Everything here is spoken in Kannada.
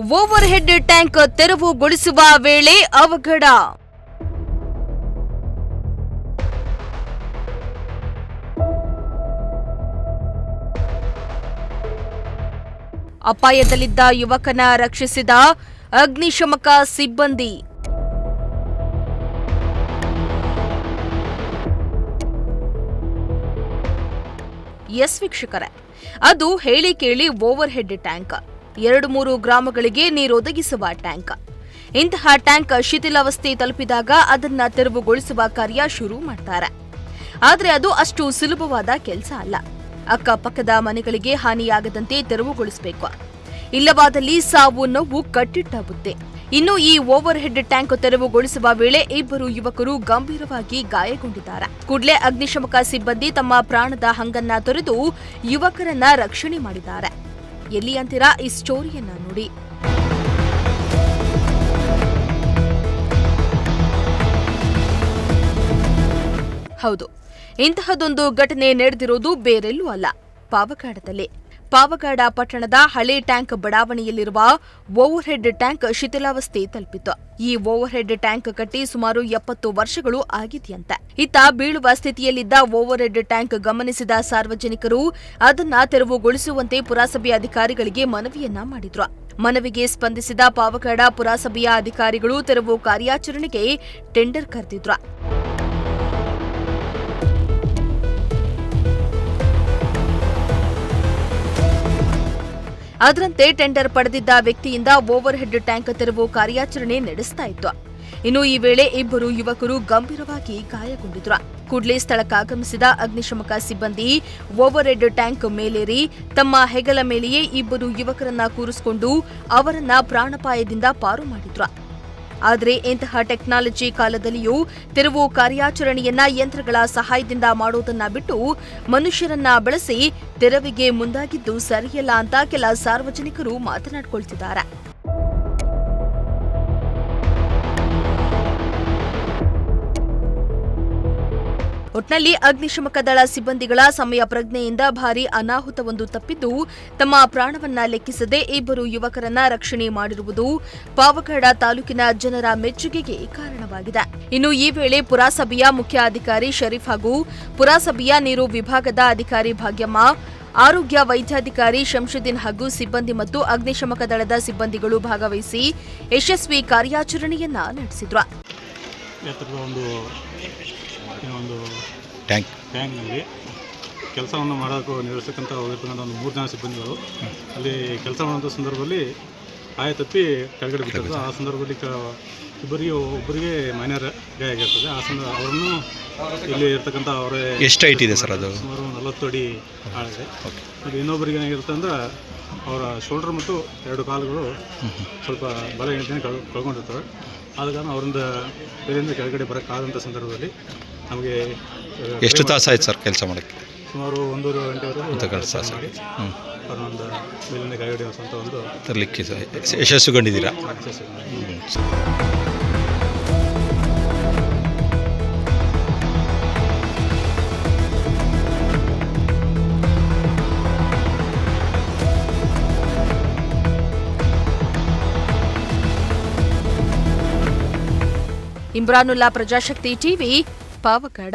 ಓವರ್ ಹೆಡ್ ಟ್ಯಾಂಕ್ ತೆರವುಗೊಳಿಸುವ ವೇಳೆ ಅವಘಡ. ಅಪಾಯದಲ್ಲಿದ್ದ ಯುವಕನ ರಕ್ಷಿಸಿದ ಅಗ್ನಿಶಮಕ ಸಿಬ್ಬಂದಿ. ಎಸ್ ವೀಕ್ಷಕರೇ, ಅದು ಹೇಳಿ ಕೇಳಿ ಓವರ್ ಹೆಡ್ ಟ್ಯಾಂಕ್. 2-3 ಗ್ರಾಮಗಳಿಗೆ ನೀರೊದಗಿಸುವ ಟ್ಯಾಂಕ್. ಇಂತಹ ಟ್ಯಾಂಕ್ ಶಿಥಿಲಾವಸ್ಥೆ ತಲುಪಿದಾಗ ಅದನ್ನ ತೆರವುಗೊಳಿಸುವ ಕಾರ್ಯ ಶುರು ಮಾಡ್ತಾರೆ. ಆದರೆ ಅದು ಅಷ್ಟು ಸುಲಭವಾದ ಕೆಲಸ ಅಲ್ಲ. ಅಕ್ಕಪಕ್ಕದ ಮನೆಗಳಿಗೆ ಹಾನಿಯಾಗದಂತೆ ತೆರವುಗೊಳಿಸಬೇಕು. ಇಲ್ಲವಾದಲ್ಲಿ ಸಾವು ನೋವು ಕಟ್ಟಿಟ್ಟ ಬುದ್ಧಿ. ಇನ್ನು ಈ ಓವರ್ ಹೆಡ್ ಟ್ಯಾಂಕ್ ತೆರವುಗೊಳಿಸುವ ವೇಳೆ 2 ಯುವಕರು ಗಂಭೀರವಾಗಿ ಗಾಯಗೊಂಡಿದ್ದಾರೆ. ಕೂಡಲೇ ಅಗ್ನಿಶಮಕ ಸಿಬ್ಬಂದಿ ತಮ್ಮ ಪ್ರಾಣದ ಹಂಗನ್ನ ತೊರೆದು ಯುವಕರನ್ನ ರಕ್ಷಣೆ ಮಾಡಿದ್ದಾರೆ. ಎಲ್ಲಿ ಅಂತೀರಾ? ಈ ಸ್ಟೋರಿಯನ್ನ ನೋಡಿ. ಹೌದು, ಇಂತಹದೊಂದು ಘಟನೆ ನಡೆದಿರೋದು ಬೇರೆಲ್ಲೂ ಅಲ್ಲ, ಪಾವಗಡದಲ್ಲಿ. ಪಾವಗಡ ಪಟ್ಟಣದ ಹಳೆ ಟ್ಯಾಂಕ್ ಬಡಾವಣೆಯಲ್ಲಿರುವ ಓವರ್ ಹೆಡ್ ಟ್ಯಾಂಕ್ ಶಿಥಿಲಾವಸ್ಥೆ ತಲುಪಿತ್ತು. ಈ ಓವರ್ ಹೆಡ್ ಟ್ಯಾಂಕ್ ಕಟ್ಟಿ ಸುಮಾರು 70 ವರ್ಷಗಳು ಆಗಿದೆಯಂತೆ. ಇತ್ತ ಬೀಳುವ ಸ್ಥಿತಿಯಲ್ಲಿದ್ದ ಓವರ್ ಹೆಡ್ ಟ್ಯಾಂಕ್ ಗಮನಿಸಿದ ಸಾರ್ವಜನಿಕರು ಅದನ್ನ ತೆರವುಗೊಳಿಸುವಂತೆ ಪುರಸಭೆ ಅಧಿಕಾರಿಗಳಿಗೆ ಮನವಿಯನ್ನ ಮಾಡಿದ್ರು. ಮನವಿಗೆ ಸ್ಪಂದಿಸಿದ ಪಾವಗಡ ಪುರಸಭೆಯ ಅಧಿಕಾರಿಗಳು ತೆರವು ಕಾರ್ಯಾಚರಣೆಗೆ ಟೆಂಡರ್ ಕರೆದಿದ್ರು. ಅದರಂತೆ ಟೆಂಡರ್ ಪಡೆದಿದ್ದ ವ್ಯಕ್ತಿಯಿಂದ ಓವರ್ ಹೆಡ್ ಟ್ಯಾಂಕ್ ತೆರವು ಕಾರ್ಯಾಚರಣೆ ನಡೆಸ್ತಾ ಇತ್ತು. ಇನ್ನು ಈ ವೇಳೆ 2 ಯುವಕರು ಗಂಭೀರವಾಗಿ ಗಾಯಗೊಂಡಿದ್ರು. ಕೂಡಲೇ ಸ್ಥಳಕ್ಕಾಗಮಿಸಿದ ಅಗ್ನಿಶಮಕ ಸಿಬ್ಬಂದಿ ಓವರ್ ಹೆಡ್ ಟ್ಯಾಂಕ್ ಮೇಲೇರಿ ತಮ್ಮ ಹೆಗಲ ಮೇಲೆಯೇ 2 ಯುವಕರನ್ನ ಕೂರಿಸಿಕೊಂಡು ಅವರನ್ನ ಪ್ರಾಣಾಪಾಯದಿಂದ ಪಾರು ಮಾಡಿದ್ರು. ಆದರೆ ಇಂತಹ ಟೆಕ್ನಾಲಜಿ ಕಾಲದಲ್ಲಿಯೂ ತೆರವು ಕಾರ್ಯಾಚರಣೆಯನ್ನ ಯಂತ್ರಗಳ ಸಹಾಯದಿಂದ ಮಾಡೋದನ್ನ ಬಿಟ್ಟು ಮನುಷ್ಯರನ್ನ ಬಳಸಿ ತೆರವಿಗೆ ಮುಂದಾಗಿದ್ದು ಸರಿಯಲ್ಲ ಅಂತ ಕೆಲ ಸಾರ್ವಜನಿಕರು ಮಾತನಾಡಿಕೊಳ್ತಿದ್ದಾರೆ. ಒಟ್ನಲ್ಲಿ ಅಗ್ನಿಶಮಕ ದಳ ಸಿಬ್ಬಂದಿಗಳ ಸಮಯ ಪ್ರಜ್ಞೆಯಿಂದ ಭಾರೀ ಅನಾಹುತವೊಂದು ತಪ್ಪಿದ್ದು ತಮ್ಮ ಪ್ರಾಣವನ್ನ ಲೆಕ್ಕಿಸದೆ 2 ಯುವಕರನ್ನ ರಕ್ಷಣೆ ಮಾಡಿರುವುದು ಪಾವಗಡ ತಾಲೂಕಿನ ಜನರ ಮೆಚ್ಚುಗೆಗೆ ಕಾರಣವಾಗಿದೆ. ಇನ್ನು ಈ ವೇಳೆ ಪುರಸಭೆಯ ಮುಖ್ಯ ಅಧಿಕಾರಿ ಶರೀಫ್ ಹಾಗೂ ಪುರಸಭೆಯ ನೀರು ವಿಭಾಗದ ಅಧಿಕಾರಿ ಭಾಗ್ಯಮ್ಮ, ಆರೋಗ್ಯ ವೈದ್ಯಾಧಿಕಾರಿ ಶಂಶುದ್ದೀನ್ ಹಾಗೂ ಸಿಬ್ಬಂದಿ ಮತ್ತು ಅಗ್ನಿಶಮಕ ದಳದ ಸಿಬ್ಬಂದಿಗಳು ಭಾಗವಹಿಸಿ ಯಶಸ್ವಿ ಕಾರ್ಯಾಚರಣೆಯನ್ನ ನಡೆಸಿದ್ರು. ಒಂದು ಟ್ಯಾಂಕ್ನಲ್ಲಿ ಕೆಲಸವನ್ನು ಮಾಡೋಕ್ಕೂ ನಿರ್ವಹಿಸಕ್ಕಂತ ಹೋಗಿರ್ತಕ್ಕಂಥ ಒಂದು 3 ಜನ ಸಿಬ್ಬಂದಿಗಳು ಅಲ್ಲಿ ಕೆಲಸ ಮಾಡುವಂಥ ಸಂದರ್ಭದಲ್ಲಿ ತಪ್ಪಿ ಕೆಳಗಡೆ ಬಿಟ್ಟಿರ್ತದೆ. ಆ ಸಂದರ್ಭದಲ್ಲಿ ಒಬ್ಬರಿಗೆ ಮೈನರ್ ಗಾಯ ಆಗಿರ್ತದೆ. ಅವರನ್ನು ಇಲ್ಲಿ ಇರ್ತಕ್ಕಂಥ ಅವರೇ ಎಷ್ಟು ಹೈಟ್ ಇದೆ ಸರ್? ಅದು ಸುಮಾರು 40 ಅಡಿ ಆಳಿದೆ. ಅದು ಇನ್ನೊಬ್ಬರಿಗೆ ಏನಾಗಿರುತ್ತೆ ಅಂದರೆ ಅವರ ಶೋಲ್ಡರ್ ಮತ್ತು 2 ಕಾಲುಗಳು ಸ್ವಲ್ಪ ಬಲ ಎಣ್ಣೆ ಕಳ್ಕೊಂಡಿರ್ತವೆ. ಆದ ಕಾರಣ ಅವರಿಂದ ಬೇರೆಯಿಂದ ಕೆಳಗಡೆ ಬರೋಕ್ಕಾದಂಥ ಸಂದರ್ಭದಲ್ಲಿ ನಮಗೆ ಎಷ್ಟು ತಾಸು ಆಯ್ತು ಸರ್ ಕೆಲಸ ಮಾಡೋಕ್ಕೆ? ಸುಮಾರು 1.5 ಗಂಟೆವರೆಗೂ ಕೆಲಸ ಮಾಡಿ ಅವರೊಂದು ಮೇಲಿಂದ ಕೆಳಗಡೆ ಅಂತ ಒಂದು ತರಲಿಕ್ಕೆ ಯಶಸ್ಸುಗೊಂಡಿದ್ದೀರಾ? ಇಮ್ರಾನುಲ್ಲಾ, ಪ್ರಜಾಶಕ್ತಿ ಟಿವಿ, ಪಾವಗಡ.